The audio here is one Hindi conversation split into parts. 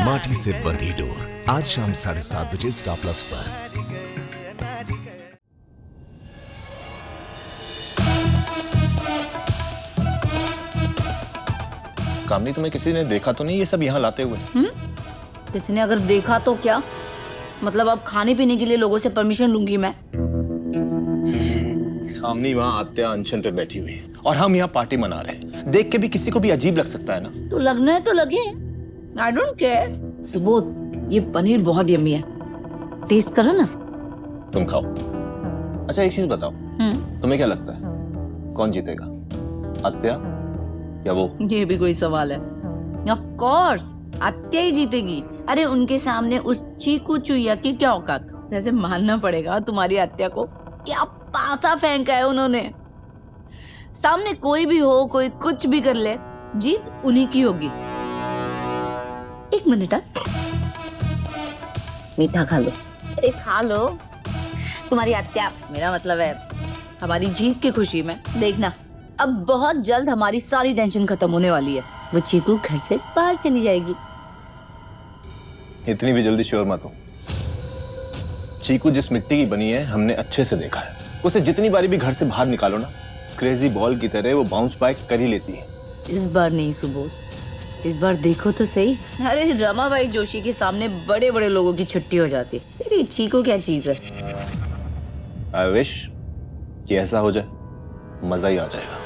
माटी से बंधी डोर आज शाम 7:30 बजे स्टार प्लस पर। कामनी, तुम्हें किसी ने देखा तो नहीं ये सब यहाँ लाते हुए? किसी ने अगर देखा तो क्या मतलब, अब खाने पीने के लिए लोगों से परमिशन लूंगी मैं? कामनी, वहाँ आत्या अनशन पे बैठी हुई है और हम यहाँ पार्टी मना रहे हैं। देख के भी किसी को भी अजीब लग सकता है ना। तो लगना है तो लगे, आई डोंट केयर। सुबोध, ये पनीर बहुत यम्मी है, टेस्ट करो ना। तुम खाओ। अच्छा एक चीज बताओ, तुम्हें क्या लगता है कौन जीतेगा, आत्या या वो? ये भी कोई सवाल है? ऑफ कोर्स आत्या ही जीतेगी। अरे उनके सामने उस चीकू चुईया की क्या औकात। वैसे मानना पड़ेगा तुम्हारी आत्या को, क्या पासा फेंका है उन्होंने। सामने कोई भी हो, कोई कुछ भी कर ले, जीत उन्हीं की होगी। एक मिनट, मीठा खा लो। अरे खा लो। तुम्हारी आत्या, मेरा मतलब है हमारी जीत की खुशी में देखना, अब बहुत जल्द हमारी सारी टेंशन खत्म होने वाली है। वो चीकू घर से बाहर चली जाएगी। इतनी भी जल्दी श्योर मत हो। चीकू जिस मिट्टी की बनी है हमने अच्छे से देखा है। उसे जितनी बारी भी घर से बाहर निकालो ना, क्रेजी बॉल की तरह वो बाउंस बैक कर ही लेती है। इस बार नहीं सुबोध, इस बार देखो तो सही। अरे रमाबाई जोशी के सामने बड़े बड़े लोगों की छुट्टी हो जाती है, मेरी चीकू क्या चीज है। आई विश कि ऐसा हो जाए, मजा ही आ जाएगा।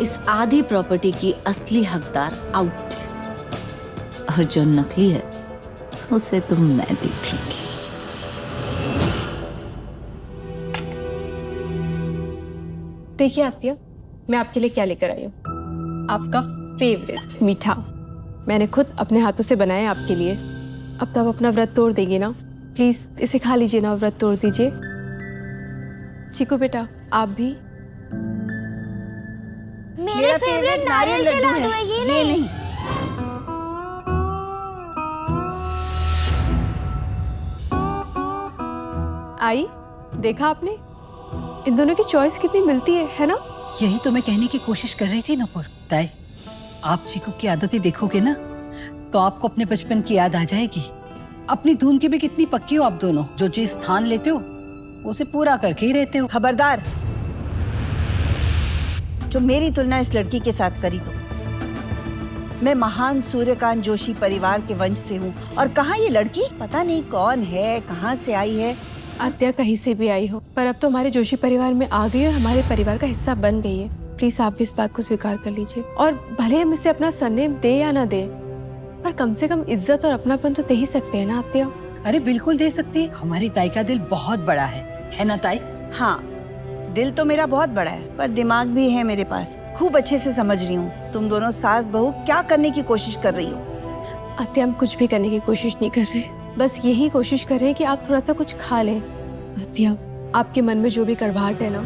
इस आधी प्रॉपर्टी की असली हकदार आउट है, और जो नकली है उसे तो मैं देख लूंगी। देखिए आत्या, मैं आपके लिए क्या लेकर आई हूँ। आपका फेवरेट मीठा मैंने खुद अपने हाथों से बनाया है आपके लिए। अब तो आप अपना व्रत तोड़ देंगे ना, प्लीज इसे खा लीजिए ना, व्रत तोड़ दीजिए। चीकू बेटा आप भी। मेरा फेवरेट नारियल लड्डू है, ये नहीं। आई, देखा आपने, इन दोनों की चॉइस कितनी मिलती है ना? यही तो मैं कहने की कोशिश कर रही थी नुपुर। ताई, आप चीकू की आदतें देखोगे ना तो आपको अपने बचपन की याद आ जाएगी। अपनी धुन की भी कितनी पक्की हो आप दोनों, जो चीज स्थान लेते हो उसे पूरा करके ही रहते हो। खबरदार, जो मेरी तुलना इस लड़की के साथ करी तो। मैं महान सूर्यकांत जोशी परिवार के वंश से हूँ, और कहाँ ये लड़की पता नहीं कौन है, कहाँ से आई है। आत्या कहीं से भी आई हो, पर अब तो हमारे जोशी परिवार में आ गई और हमारे परिवार का हिस्सा बन गई है। प्लीज आप भी इस बात को स्वीकार कर लीजिए, और भले हम इसे अपना सरनेम दे या ना दे, पर कम से कम इज्जत और अपनापन तो दे ही सकते हैं ना आत्या? अरे बिल्कुल दे सकती है, हमारी ताई का दिल बहुत बड़ा है ना ताई? हाँ, दिल तो मेरा बहुत बड़ा है, पर दिमाग भी है मेरे पास। खूब अच्छे से समझ रही हूँ तुम दोनों सास बहू क्या करने की कोशिश कर रही हो। आत्या, हम कुछ भी करने की कोशिश नहीं कर रहे, बस यही कोशिश कर रहे हैं कि आप थोड़ा सा कुछ खा लें। आत्या, आपके मन में जो भी कड़वाहट है ना,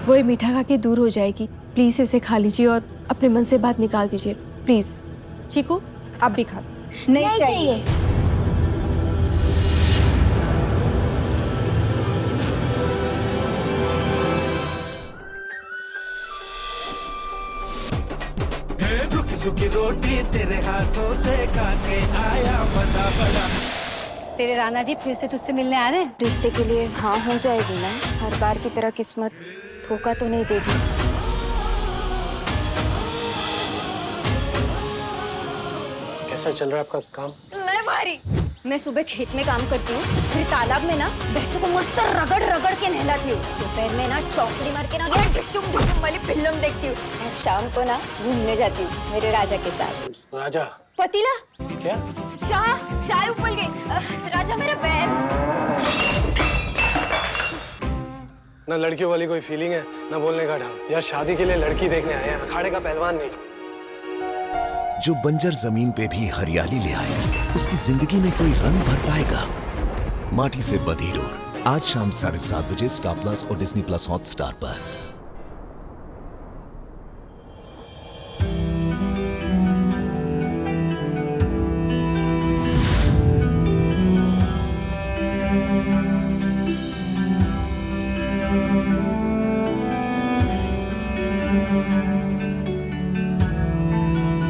वो ये मीठा खा के दूर हो जाएगी। प्लीज इसे खा लीजिए और अपने मन से बात निकाल दीजिए प्लीज। चीकू आप भी खा। नहीं चाहिए। सूखी रोटी तेरे हाथों से खा के आया मजा बड़ा। तेरे राणा जी फिर से तुझसे मिलने आ रहे हैं? रिश्ते के लिए हाँ हो जाएगी ना, हर बार की तरह किस्मत धोखा तो नहीं देगी। कैसा चल रहा है आपका काम? मैं भारी, मैं सुबह खेत में काम करती हूँ, फिर तालाब में ना भैंसों को मस्त रगड़ रगड़ के नहलाती हूँ, दोपहर में ना चौकड़ी मार के ना डिशुम डिशुम वाली फिल्म देखती हूँ, और शाम को ना घूमने जाती हूँ मेरे राजा के साथ। राजा? पतीला क्या? चाय उबल गई। राजा मेरा बैल। ना लड़कियों वाली कोई फीलिंग है, ना बोलने का ढंग। यार शादी के लिए लड़की देखने आए हैं, अखाड़े का पहलवान नहीं। जो बंजर जमीन पे भी हरियाली ले आए, उसकी जिंदगी में कोई रंग भर पाएगा। माटी से बंधी डोर आज शाम 7:30 बजे स्टार प्लस और डिज्नी प्लस हॉटस्टार पर।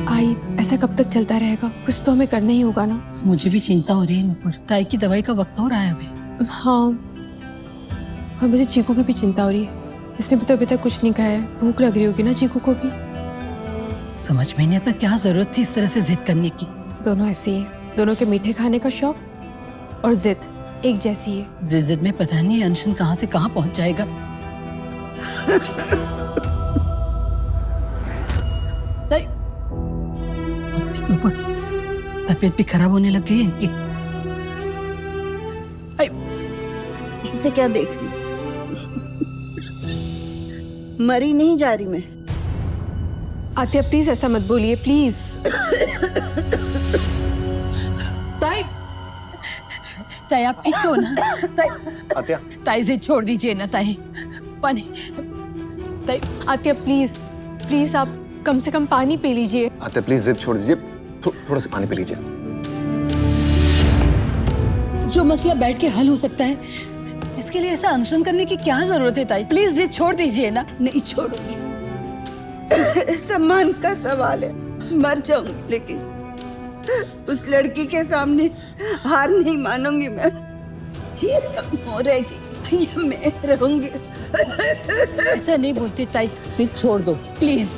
आई, ऐसा कब तक चलता रहेगा? कुछ तो हमें करना ही होगा ना। मुझे भी चिंता हो रही है नुपुर। ताई की दवाई का वक्त हो रहा है अभी। हाँ, और मुझे चीकू की भी चिंता हो रही है। इसने भी तो अभी तक कुछ नहीं खाया है। भूख लग रही होगी ना चीकू को भी। समझ में नहीं आता क्या जरूरत थी इस तरह से जिद करने की। दोनों ऐसे ही है, दोनों के मीठे खाने का शौक और जिद एक जैसी है। जिद में पता नहीं अनशन कहाँ से कहाँ पहुंच जाएगा। ताई, नुपुर, तबीयत भी खराब होने लग गई है इनकी। इसे क्या देख रही? मरी नहीं जा रही मैं। आत्या प्लीज ऐसा मत बोलिए, प्लीज। ताई, ताई आप ठीक हो ना? ताई, आत्या, ताई जिद छोड़ दीजिए ना ताई। पानी, ताई, आत्या प्लीज, प्लीज आप कम से कम पानी पी लीजिए। आत्या प्लीज जिद छोड़ दीजिए, थोड़ा सा पानी पी लीजिए। जो मसला बैठ के हल हो सकता है, इसके लिए ऐसा अनशन करने की क्या जरूरत है ताई? प्लीज जिद छोड़ दीजिए ना। नहीं छोड़ूंगी। सम्मान का सवाल है, मर जाऊंगी लेकिन उस लड़की के सामने हार नहीं मानूंगी मैं। ये वो रहेगी, ये मैं रहूंगी। ऐसा नहीं बोलते ताई, जिद छोड़ दो प्लीज।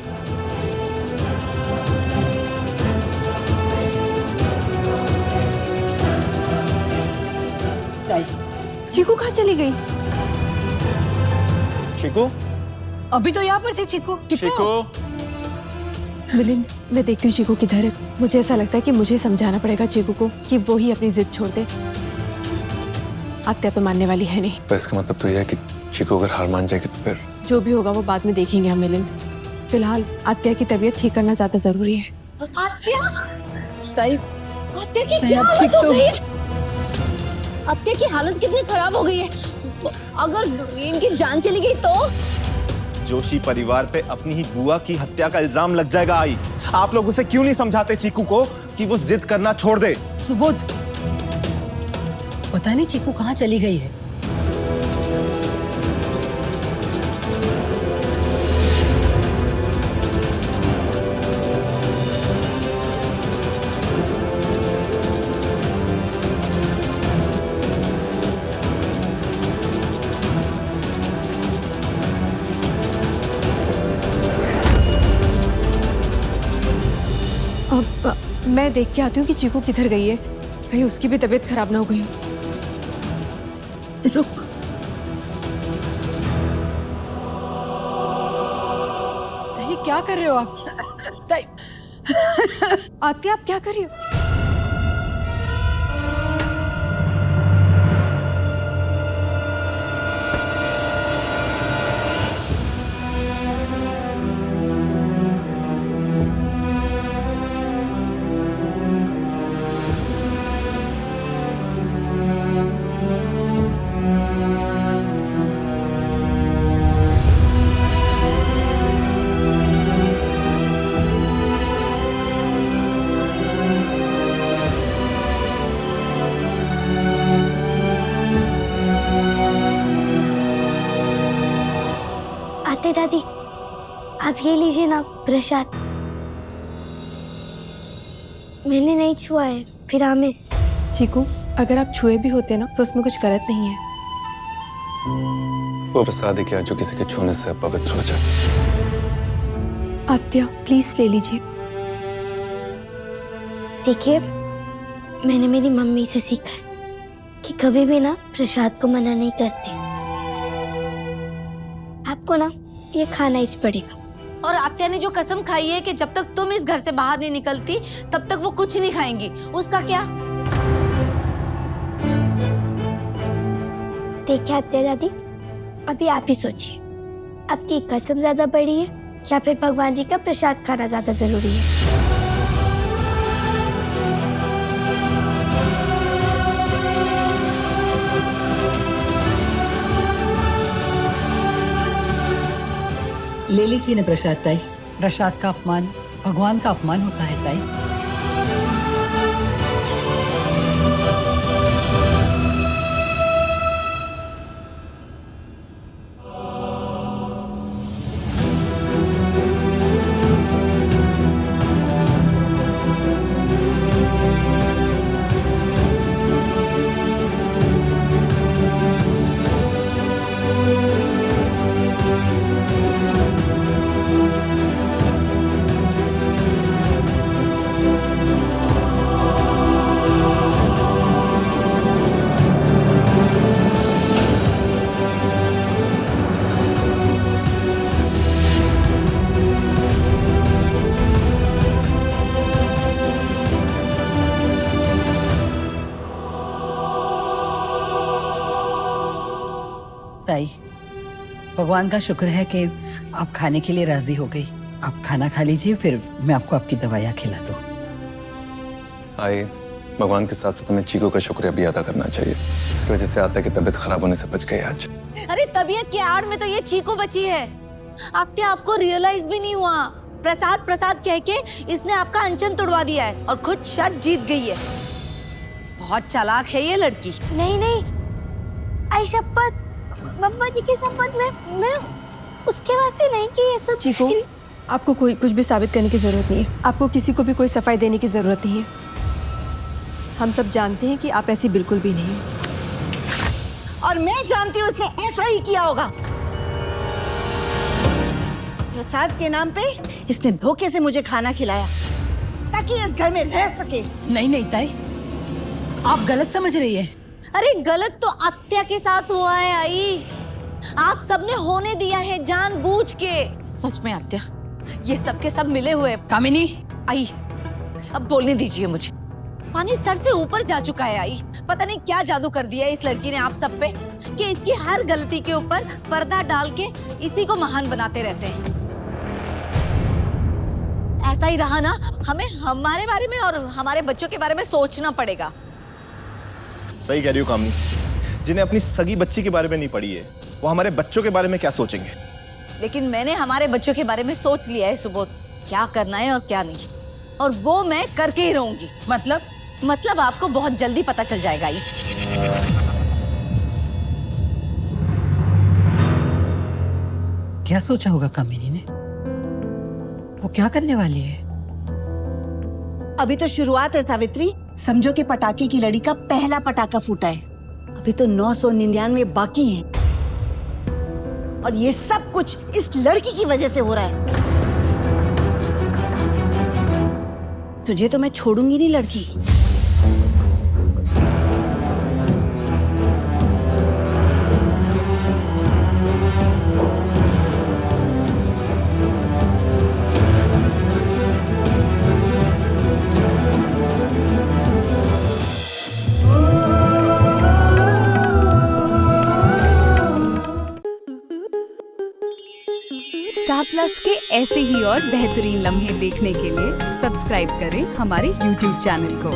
ताई, चीकू कहाँ चली गई? चीकू, अभी तो यहाँ पर थे चीकू। चीकू। मिलिंद, मैं देखती हूँ चीकू किधर है। मुझे ऐसा लगता है कि मुझे समझाना पड़ेगा चीकू को कि वो ही अपनी जिद छोड़ दे। आत्या तो मानने वाली है नहीं। तो इसका मतलब तो यह है कि चीकू अगर हार मान जाएगी तो फिर जो भी होगा वो बाद में देखेंगे हम मिलिंद। फिलहाल आत्या की तबीयत ठीक करना ज्यादा जरूरी है। आत्या, ताई, आत्या की ताई, क्या आप हालत ठीक हो तो गई है? आत्या की हालत कितनी खराब हो गई है। अगर इनकी जान चली गई तो? जोशी परिवार पे अपनी ही बुआ की हत्या का इल्जाम लग जाएगा। आई, आप लोग उसे क्यों नहीं समझाते चीकू को कि वो जिद करना छोड़ दे? सुबोध, पता नहीं चीकू कहाँ चली गई है। अब मैं देख के आती हूँ कि चीकू किधर गई है। कहीं उसकी भी तबीयत खराब ना हो गई हो। रुक, ताई क्या कर रहे हो आप? ताई, आत्या आप क्या कर रही हो? आते दादी, आप ये लीजिए ना प्रसाद। मैंने नहीं छुआ है, फिर आमिस। चीकू, अगर आप छुए भी होते ना तो उसमें कुछ गलत नहीं है। वो प्रसाद क्या जो किसी के छूने से पवित्र हो जाए। आत्या प्लीज ले लीजिए। देखिए, मैंने मेरी मम्मी से सीखा है कि कभी भी ना प्रसाद को मना नहीं करते। आपको ना ये खाना ही पड़ेगा। और आत्या ने जो कसम खाई है कि जब तक तुम इस घर से बाहर नहीं निकलती तब तक वो कुछ नहीं खाएंगी, उसका क्या? देखिए आत्या दादी, अभी आप ही सोचिए, आपकी कसम ज्यादा बड़ी है या फिर भगवान जी का प्रसाद खाना ज्यादा जरूरी है? ले लीजिए ना प्रसाद ताई। प्रसाद का अपमान भगवान का अपमान होता है ताई। भगवान का शुक्र है कि आप खाने के लिए राजी हो गई। आप खाना खा लीजिए, फिर मैं आपको आपकी दवाइयाँ खिला दूँ। आइए, भगवान के साथ साथ हमें चीकू का शुक्रिया भी अदा करना चाहिए। इसकी वजह से आता है कि तबीयत खराब होने से बच गई आज। अरे तबीयत की आड़ में तो ये चीकू बची है। आत्या, आपको रियलाइज भी नहीं हुआ, प्रसाद प्रसाद कह के इसने आपका अंचन तुड़वा दिया है और खुद शर्त जीत गई है। बहुत चालाक है ये लड़की। नहीं नहीं, आई शपथ, बब्बा जी की शपथ, मैं उसके वास्ते नहीं की ये सब। चीकू, आपको कोई कुछ भी साबित करने की जरूरत नहीं है। आपको किसी को भी कोई सफाई देने की जरूरत नहीं है। हम सब जानते हैं कि आप ऐसी बिल्कुल भी नहीं हैं। और मैं जानती हूँ उसने ऐसा ही किया होगा। प्रसाद के नाम पे इसने धोखे से मुझे खाना खिलाया ताकि इस घर में रह सके। नहीं नहीं ताई, आप गलत समझ रही है। अरे गलत तो आत्या के साथ हुआ है आई। आप सबने होने दिया है जानबूझ के। सच में आत्या, ये सब के सब मिले हुए। कामिनी, आई, अब बोलने दीजिए मुझे। पानी सर से ऊपर जा चुका है आई। पता नहीं क्या जादू कर दिया है इस लड़की ने आप सब पे कि इसकी हर गलती के ऊपर पर्दा डाल के इसी को महान बनाते रहते हैं। ऐसा ही रहा ना, हमें हमारे बारे में और हमारे बच्चों के बारे में सोचना पड़ेगा। सही कह रही हो कामनी। जिन्हें अपनी सगी बच्ची के बारे में नहीं पड़ी है, वो हमारे बच्चों के बारे में क्या सोचेंगे। लेकिन मैंने हमारे बच्चों के बारे में सोच लिया है सुबोध, क्या करना है और क्या नहीं, और वो मैं करके ही रहूंगी। मतलब आपको बहुत जल्दी पता चल जाएगा ये। क्या सोचा होगा कामिनी ने? वो क्या करने वाली है? अभी तो शुरुआत है सावित्री। समझो कि पटाखे की लड़ी का पहला पटाखा फूटा है। अभी तो 999 बाकी हैं। और ये सब कुछ इस लड़की की वजह से हो रहा है। तुझे तो मैं छोड़ूंगी नहीं लड़की। स्टार प्लस के ऐसे ही और बेहतरीन लम्हे देखने के लिए सब्सक्राइब करें हमारे YouTube चैनल को।